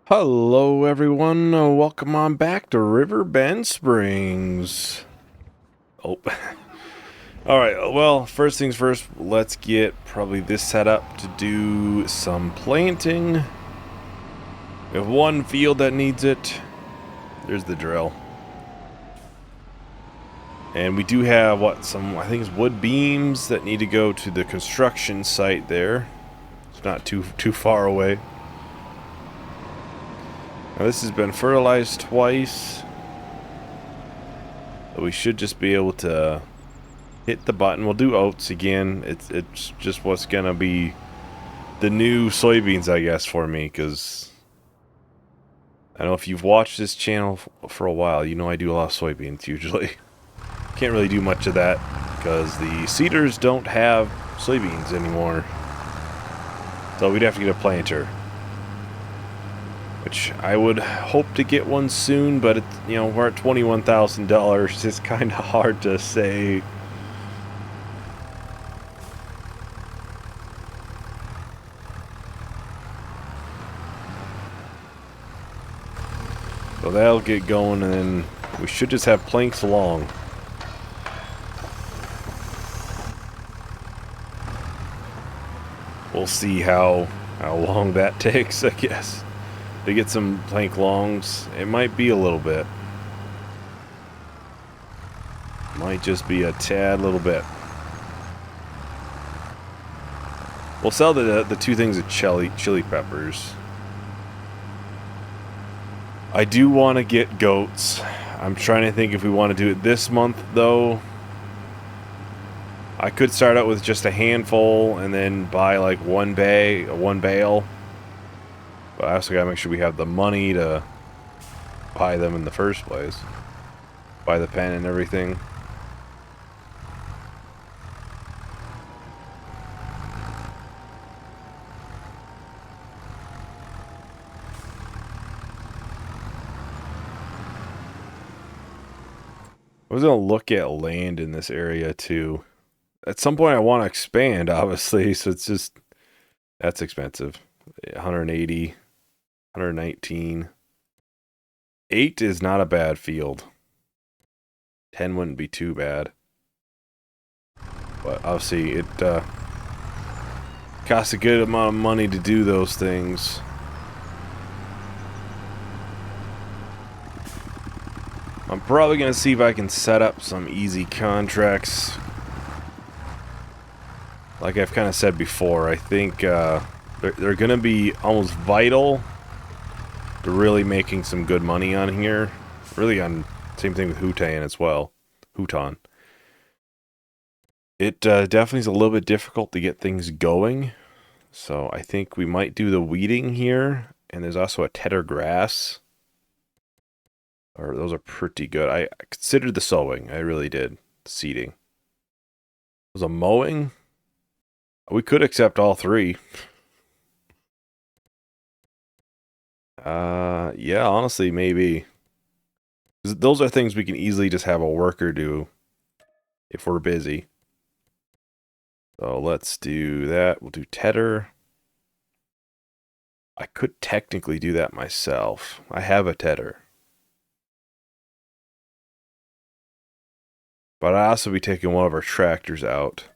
Hello, everyone. Welcome on back to Riverbend Springs. Oh, all right. Well, first things first, let's get probably this set up to do some planting. We have one field that needs it. There's the drill. And we do have, some, I think it's wood beams that need to go to the construction site there. It's not too far away. Now, this has been fertilized twice. So we should just be able to hit the button. We'll do oats again. It's just what's gonna be the new soybeans, I guess, for me, because I know if you've watched this channel for a while, you know I do a lot of soybeans usually. Can't really do much of that because the seeders don't have soybeans anymore. So we'd have to get a planter, which I would hope to get one soon, but we're at $21,000. It's kind of hard to say. So that'll get going, and then we should just have planks along. We'll see how long that takes, I guess. To get some plank longs, it might be a little bit. Might just be a tad little bit. We'll sell the two things of chili peppers. I do want to get goats. I'm trying to think if we want to do it this month, though. I could start out with just a handful and then buy like one bale. But I also gotta make sure we have the money to buy them in the first place. Buy the pen and everything. I was gonna look at land in this area too. At some point I want to expand, obviously, so it's just, that's expensive. 180, 119. 8 is not a bad field. 10 wouldn't be too bad. But obviously it costs a good amount of money to do those things. I'm probably going to see if I can set up some easy contracts. Like I've kind of said before, I think they're going to be almost vital to really making some good money on here. Really on, same thing with Hutan as well. Hutan. It definitely is a little bit difficult to get things going. So I think we might do the weeding here. And there's also a tedder grass. Or those are pretty good. I considered the sowing. I really did. Seeding. Was a mowing? We could accept all three. Yeah, honestly, maybe. Those are things we can easily just have a worker do if we're busy. So let's do that. We'll do tedder. I could technically do that myself. I have a tedder. But I'd also be taking one of our tractors out.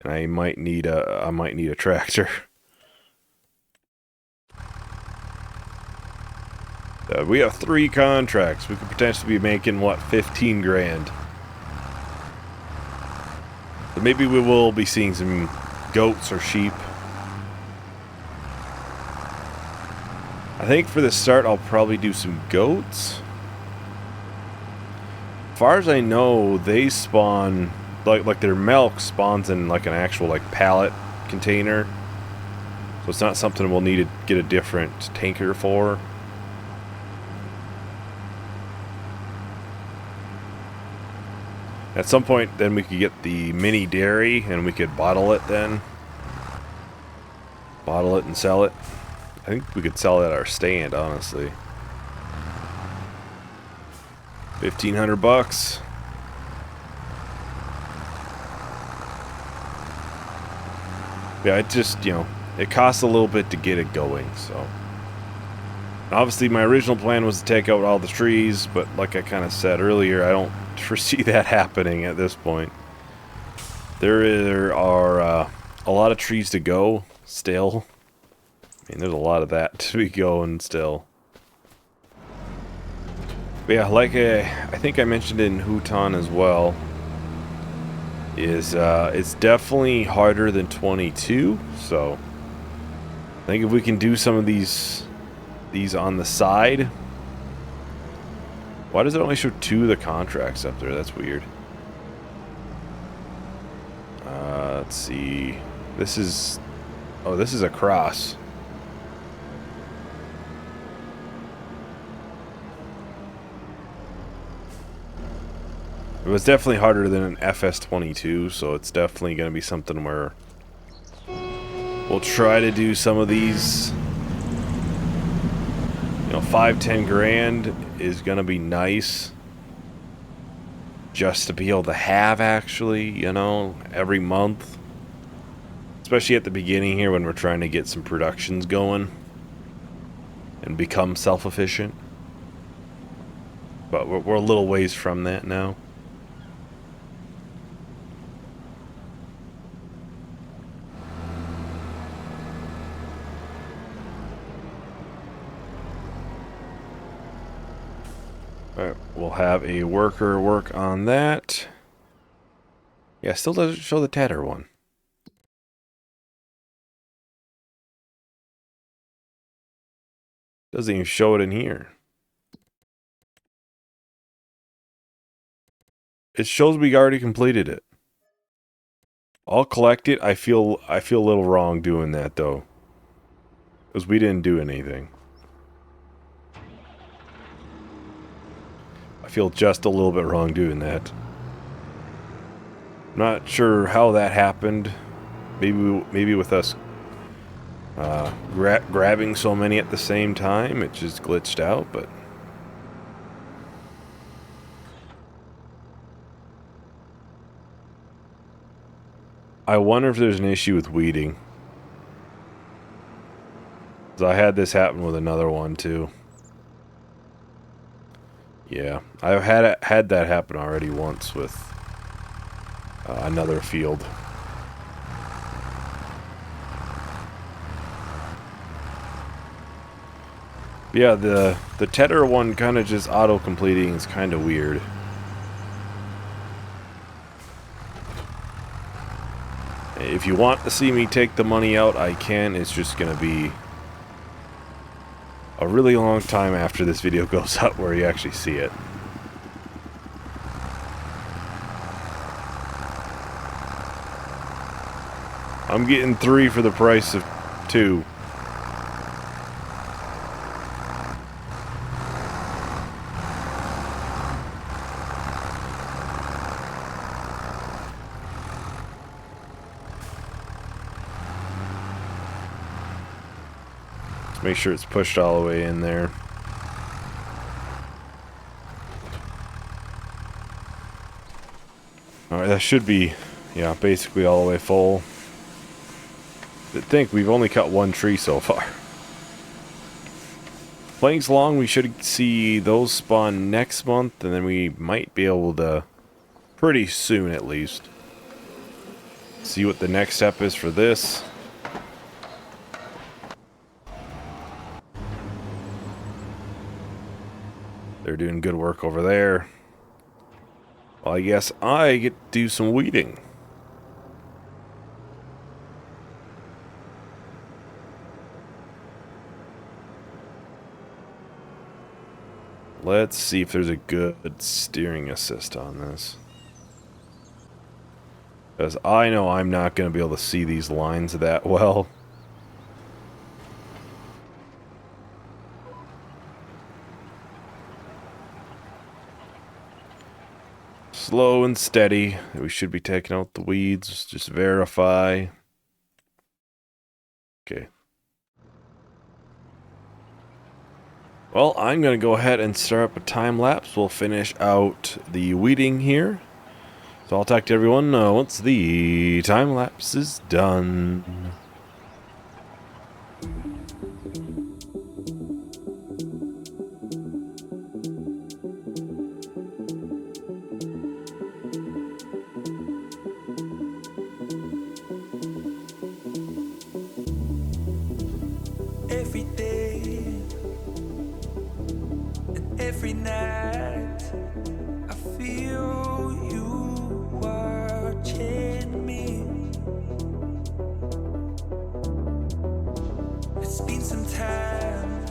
And I might need a tractor. We have 3 contracts. We could potentially be making, what, 15 grand. So maybe we will be seeing some goats or sheep. I think for the start I'll probably do some goats. As far as I know, they spawn, like their milk spawns in like an actual like pallet container. So it's not something we'll need to get a different tanker for. At some point, then we could get the mini dairy and we could bottle it then. Bottle it and sell it. I think we could sell it at our stand, honestly. 1,500 bucks. Yeah, it just, it costs a little bit to get it going, so. Obviously, my original plan was to take out all the trees, but like I kind of said earlier, I don't foresee that happening at this point. There are a lot of trees to go still. I mean, there's a lot of that to be going still. But yeah, like I think I mentioned in Hutan as well, is it's definitely harder than 22. So I think if we can do some of these on the side. Why does it only show 2 of the contracts up there? That's weird. Let's see. This is... Oh, this is a cross. It was definitely harder than an FS22, so it's definitely going to be something where we'll try to do some of these. You know, 5-10 grand is going to be nice just to be able to have, actually, you know, every month. Especially at the beginning here when we're trying to get some productions going and become self-efficient. But we're a little ways from that now. Alright, we'll have a worker work on that. Yeah, still doesn't show the tatter one. Doesn't even show it in here. It shows we already completed it. I'll collect it. I feel a little wrong doing that though, because we didn't do anything. I feel just a little bit wrong doing that. Not sure how that happened. Maybe with us grabbing so many at the same time, it just glitched out, but... I wonder if there's an issue with weeding. 'Cause I had this happen with another one too. Yeah, I've had that happen already once with another field. Yeah, the Tether one kind of just auto-completing is kind of weird. If you want to see me take the money out, I can. It's just going to be a really long time after this video goes up where you actually see it. I'm getting 3 for the price of 2. Make sure it's pushed all the way in there. Alright, that should be, yeah, basically all the way full. I think we've only cut 1 tree so far. Playing's long, we should see those spawn next month, and then we might be able to, pretty soon at least, see what the next step is for this. They're doing good work over there. Well, I guess I get to do some weeding. Let's see if there's a good steering assist on this. Because I know I'm not going to be able to see these lines that well. Slow and steady. We should be taking out the weeds. Just verify. Okay. Well, I'm going to go ahead and start up a time lapse. We'll finish out the weeding here. So I'll talk to everyone once the time lapse is done. every night I feel you watching me. It's been some time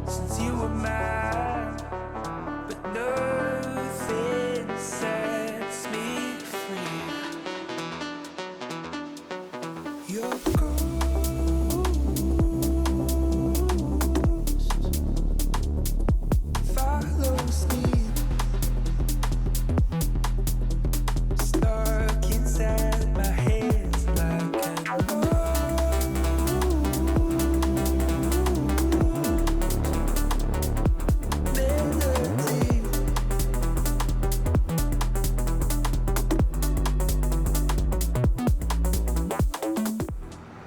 since you were mine, but nothing sets me free. Your follows me, stuck inside my head like an old melody.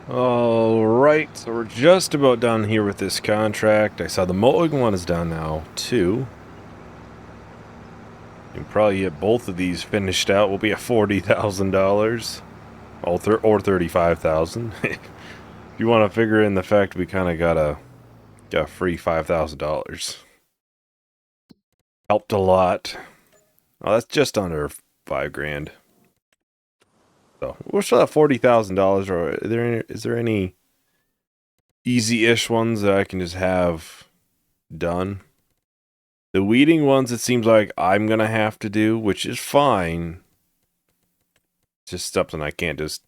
Alright, so we're just about done here with this contract. I saw the mowing one is done now, too. You can probably get both of these finished out. We'll be at $40,000. Or $35,000. If you want to figure in the fact we kind of got a free $5,000. Helped a lot. Oh, that's just under $5,000. So we're still at $40,000. Or is there any easy-ish ones that I can just have done? The weeding ones, it seems like I'm gonna have to do, which is fine. It's just something I can't just,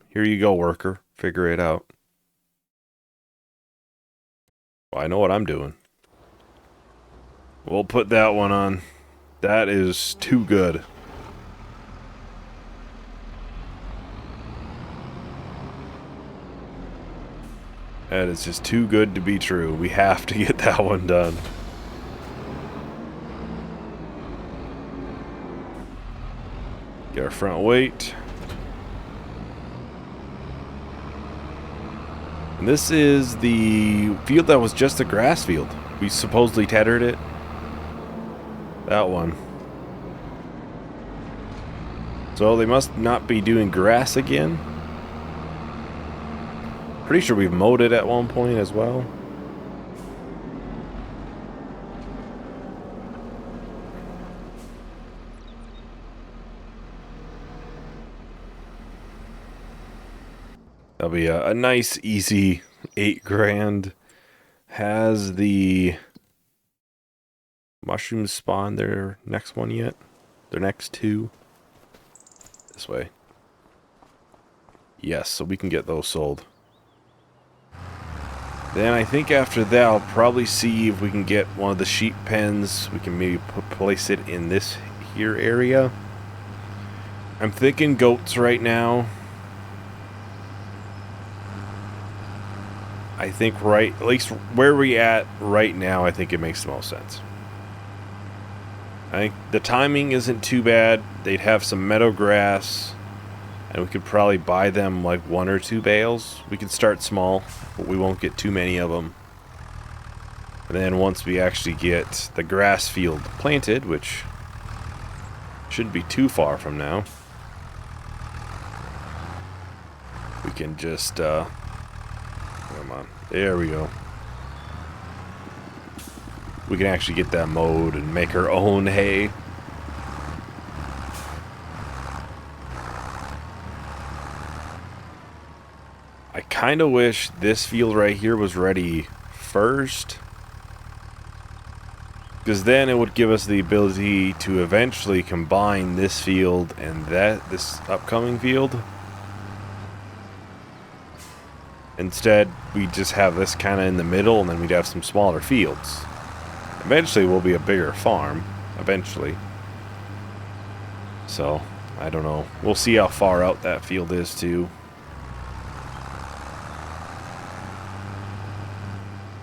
here you go, worker, figure it out. Well, I know what I'm doing. We'll put that one on. That is too good. That is just too good to be true. We have to get that one done. Get our front weight. And this is the field that was just a grass field. We supposedly tethered it. That one. So they must not be doing grass again. Pretty sure we've mowed it at one point as well. That'll be a nice, easy $8,000. Has the mushrooms spawned their next one yet? Their next two? This way. Yes, so we can get those sold. Then I think after that I'll probably see if we can get one of the sheep pens. We can maybe place it in this here area. I'm thinking goats right now. I think at least where we at right now, I think it makes the most sense. I think the timing isn't too bad. They'd have some meadow grass, and we could probably buy them like 1 or 2 bales. We can start small, but we won't get too many of them. And then once we actually get the grass field planted, which shouldn't be too far from now, we can just, come on, there we go. We can actually get that mowed and make our own hay. I kind of wish this field right here was ready first, because then it would give us the ability to eventually combine this field and this upcoming field. Instead, we just have this kind of in the middle, and then we'd have some smaller fields. Eventually, we'll be a bigger farm. Eventually. So, I don't know. We'll see how far out that field is, too.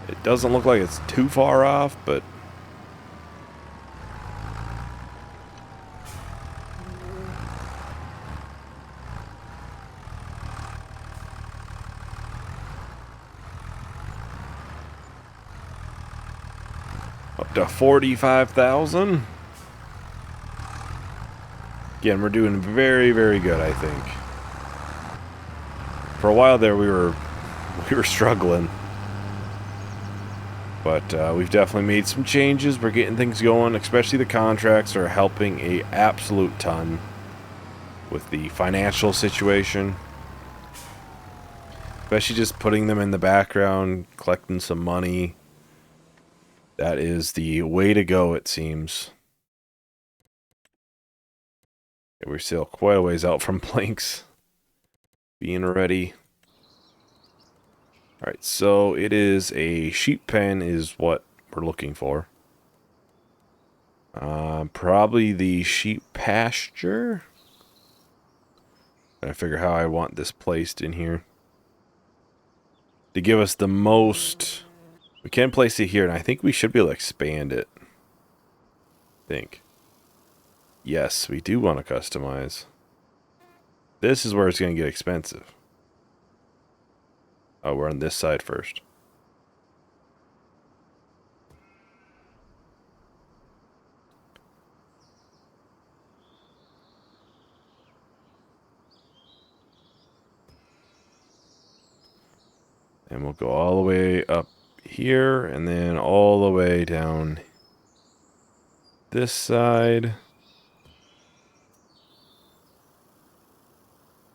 It doesn't look like it's too far off, but up to 45,000. Again, we're doing very, very good, I think. For a while there, we were struggling. But we've definitely made some changes. We're getting things going, especially the contracts are helping a absolute ton with the financial situation. Especially just putting them in the background, collecting some money. That is the way to go, it seems. Yeah, we're still quite a ways out from planks being ready. Alright, so it is a sheep pen is what we're looking for. Probably the sheep pasture. Gotta figure how I want this placed in here. To give us the most... We can place it here, and I think we should be able to expand it. I think. Yes, we do want to customize. This is where it's going to get expensive. Oh, we're on this side first. And we'll go all the way up here, and then all the way down this side.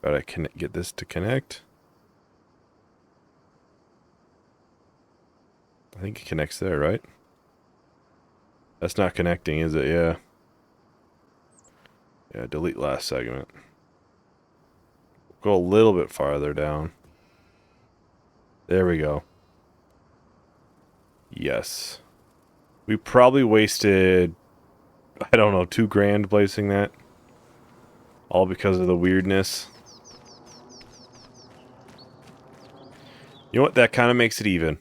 Gotta get this to connect. I think it connects there, right? That's not connecting, is it? Yeah. Yeah, delete last segment. Go a little bit farther down. There we go. Yes. We probably wasted, I don't know, $2,000 placing that. All because of the weirdness. You know what? That kind of makes it even.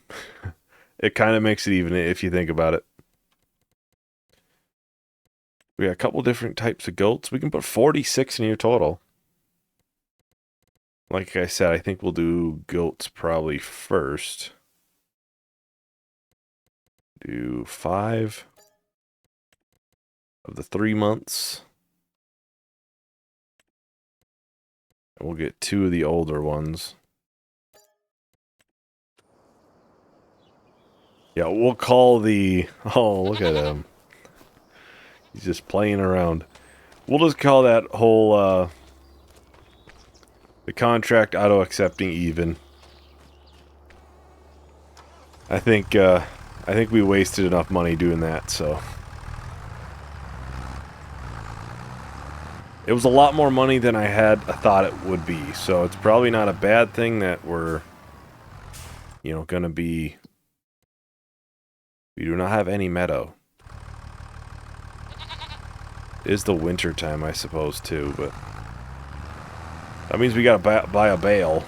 It kind of makes it even if you think about it. We got a couple different types of goats. We can put 46 in your total. Like I said, I think we'll do goats probably first. Do 5 of the 3 months. And we'll get 2 of the older ones. Yeah, we'll call the... Oh, look at him. He's just playing around. We'll just call that whole, the contract auto-accepting even. I think we wasted enough money doing that, so... It was a lot more money than I thought it would be, so it's probably not a bad thing that we're, you know, gonna be... We do not have any meadow. It is the winter time, I suppose, too, but... That means we gotta buy a bale.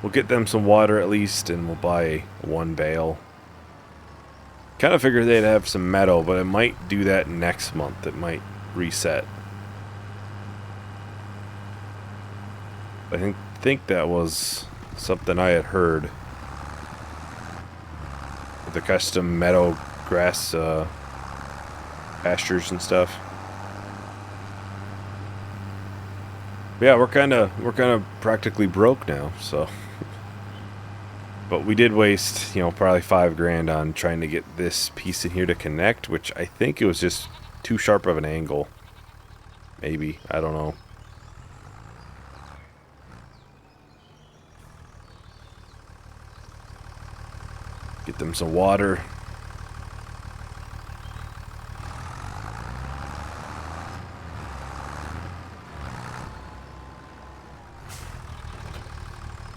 We'll get them some water at least, and we'll buy 1 bale. Kind of figured they'd have some meadow, but it might do that next month. It might reset. I think that was something I had heard. The custom meadow grass pastures and stuff. But yeah, we're kind of practically broke now, so. But we did waste, you know, probably $5,000 on trying to get this piece in here to connect, which I think it was just too sharp of an angle. Maybe, I don't know. Get them some water.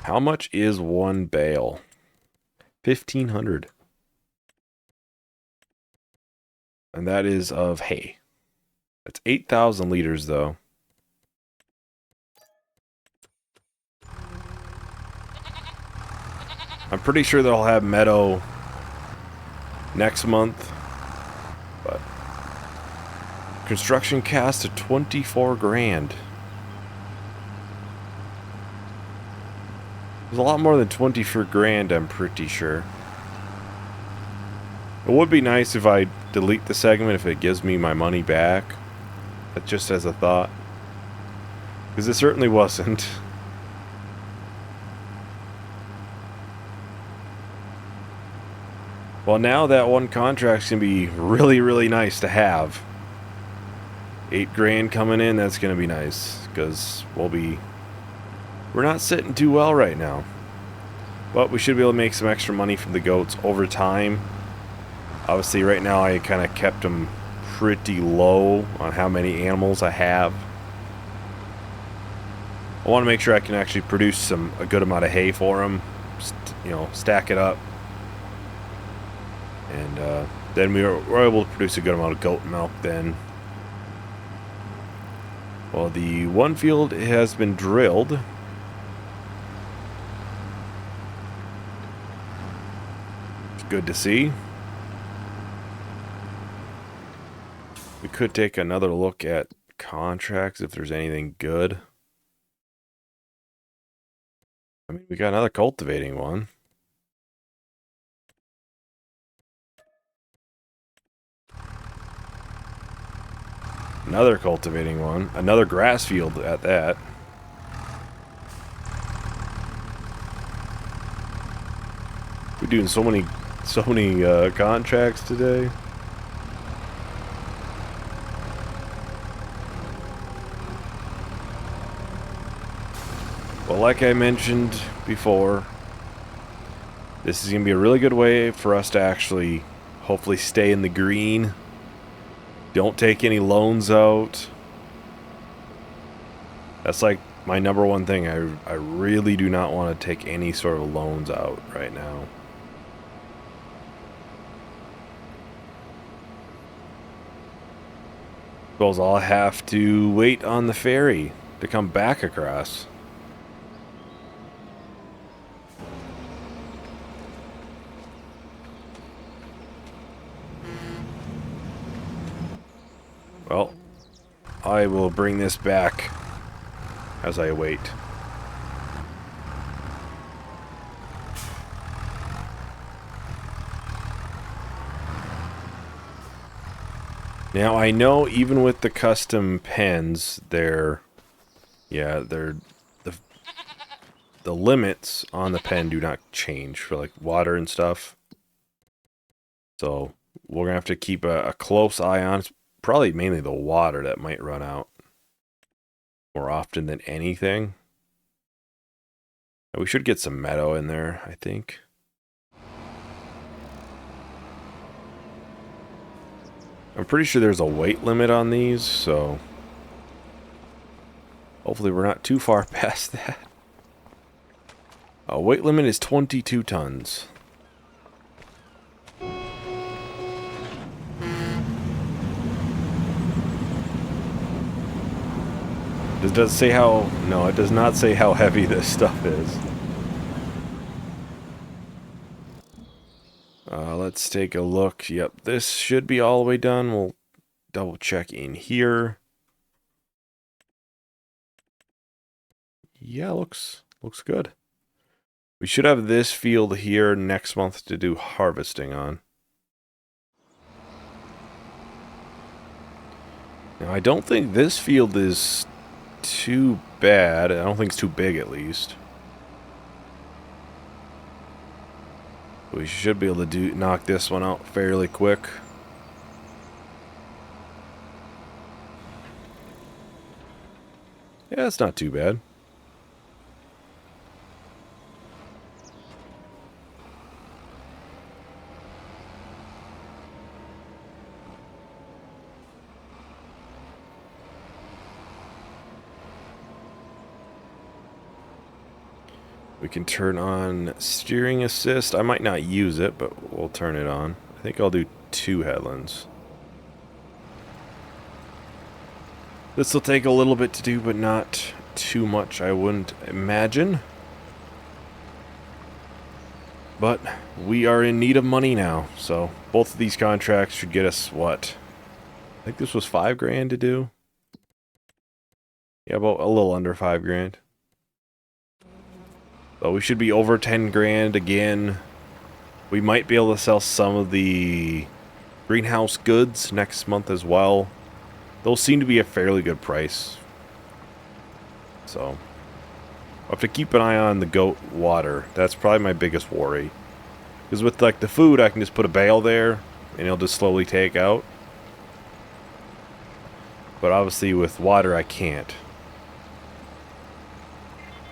How much is 1 bale? 1,500. And that is of hay. That's 8,000 liters, though. I'm pretty sure they'll have meadow next month. But construction cost of $24,000. There's a lot more than $24,000, I'm pretty sure. It would be nice if I delete the segment if it gives me my money back. That just as a thought. Because it certainly wasn't. Well, now that one contract's gonna be really, really nice to have. 8 grand coming in, that's gonna be nice, because we're not sitting too well right now. But we should be able to make some extra money from the goats over time. Obviously, right now I kind of kept them pretty low on how many animals I have. I want to make sure I can actually produce a good amount of hay for them. You know, stack it up. And then we're able to produce a good amount of goat milk then. Well, the one field has been drilled. It's good to see. We could take another look at contracts if there's anything good. I mean, we got another cultivating one. Another cultivating one. Another grass field at that. We're doing so many contracts today. Well, like I mentioned before, this is going to be a really good way for us to actually hopefully stay in the green. Don't take any loans out. That's like my number one thing. I really do not want to take any sort of loans out right now. Suppose I'll have to wait on the ferry to come back across. Well, I will bring this back as I wait. Now I know even with the custom pens, the limits on the pen do not change for like water and stuff. So we're gonna have to keep a close eye on. It's probably mainly the water that might run out more often than anything. And we should get some meadow in there, I think. I'm pretty sure there's a weight limit on these, so hopefully we're not too far past that. Weight limit is 22 tons. Does it say how... No, it does not say how heavy this stuff is. Let's take a look. Yep, this should be all the way done. We'll double check in here. Yeah, looks good. We should have this field here next month to do harvesting on. Now, I don't think this field is too bad. I don't think it's too big, at least. We should be able to knock this one out fairly quick. Yeah, it's not too bad. We can turn on steering assist. I might not use it, but we'll turn it on. I think I'll do 2 headlands. This will take a little bit to do, but not too much, I wouldn't imagine. But we are in need of money now, so both of these contracts should get us what? I think this was 5 grand to do. Yeah, about a little under 5 grand. So we should be over 10 grand again. We might be able to sell some of the greenhouse goods next month as well. Those seem to be a fairly good price. So I'll have to keep an eye on the goat water. That's probably my biggest worry. Because with like the food, I can just put a bale there, and it'll just slowly take out. But obviously with water, I can't.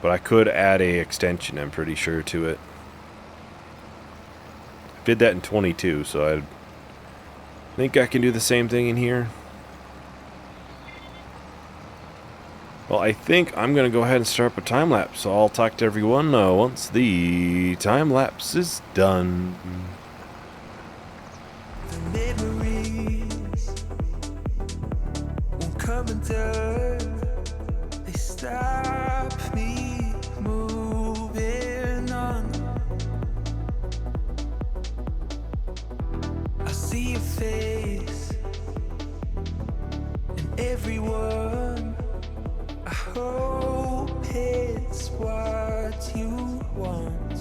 But I could add a extension, I'm pretty sure, to it. I did that in 22, so I think I can do the same thing in here. Well, I think I'm going to go ahead and start up a time lapse, so I'll talk to everyone once the time lapse is done. The memories won't come undone. They stop me moving on. I see your face and everyone. I hope it's what you want.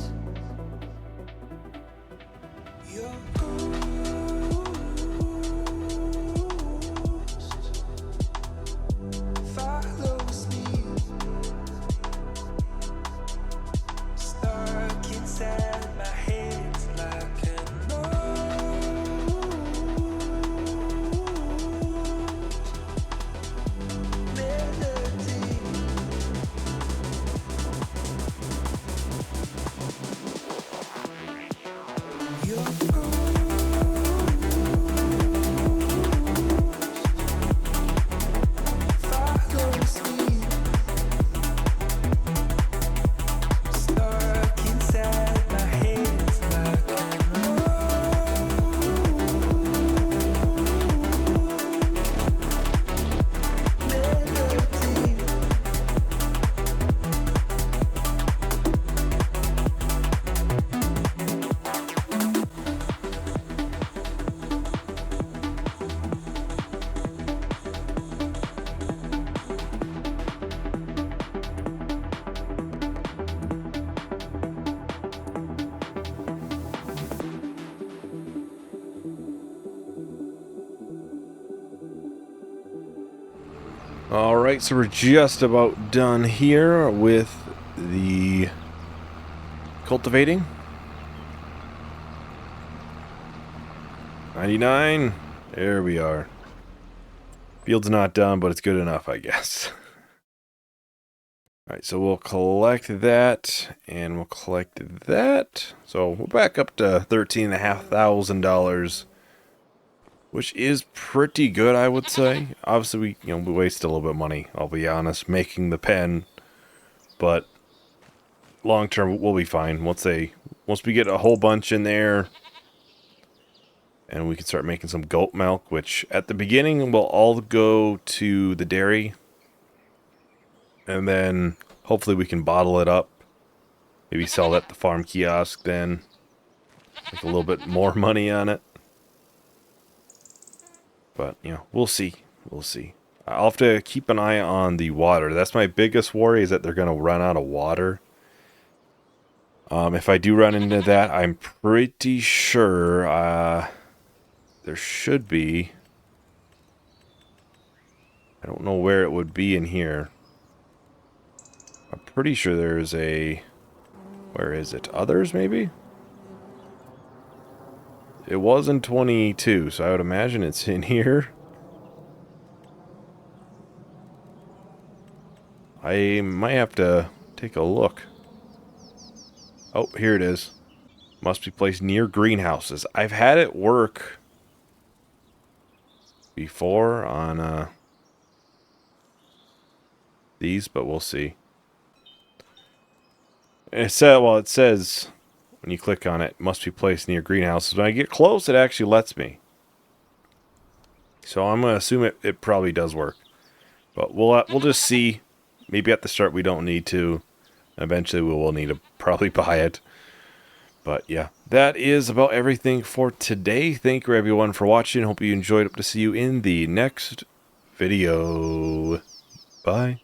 Your ghost follows me, stuck inside my head like an old melody. Your follows me, stuck inside my head like an old melody. Alright, so we're just about done here with the cultivating. 99. There we are. Field's not done, but it's good enough, I guess. Alright, so we'll collect that, and we'll collect that. So we're back up to $13,500, which is pretty good, I would say. Obviously, we wasted a little bit of money, I'll be honest, making the pen. But long term, we'll be fine. Once we get a whole bunch in there, and we can start making some goat milk, which at the beginning will all go to the dairy. And then hopefully we can bottle it up. Maybe sell that at the farm kiosk then. Make a little bit more money on it. But, we'll see. We'll see. I'll have to keep an eye on the water. That's my biggest worry, is that they're going to run out of water. If I do run into that, I'm pretty sure there should be. I don't know where it would be in here. I'm pretty sure there's a... Where is it? Others, maybe? It was in 22, so I would imagine it's in here. I might have to take a look. Oh, here it is. Must be placed near greenhouses. I've had it work before on these, but we'll see. And it says when you click on it, must be placed near greenhouses. When I get close, it actually lets me. So I'm going to assume it probably does work. But we'll just see. Maybe at the start we don't need to. Eventually we will need to probably buy it. But yeah, that is about everything for today. Thank you everyone for watching. Hope you enjoyed. Hope to see you in the next video. Bye.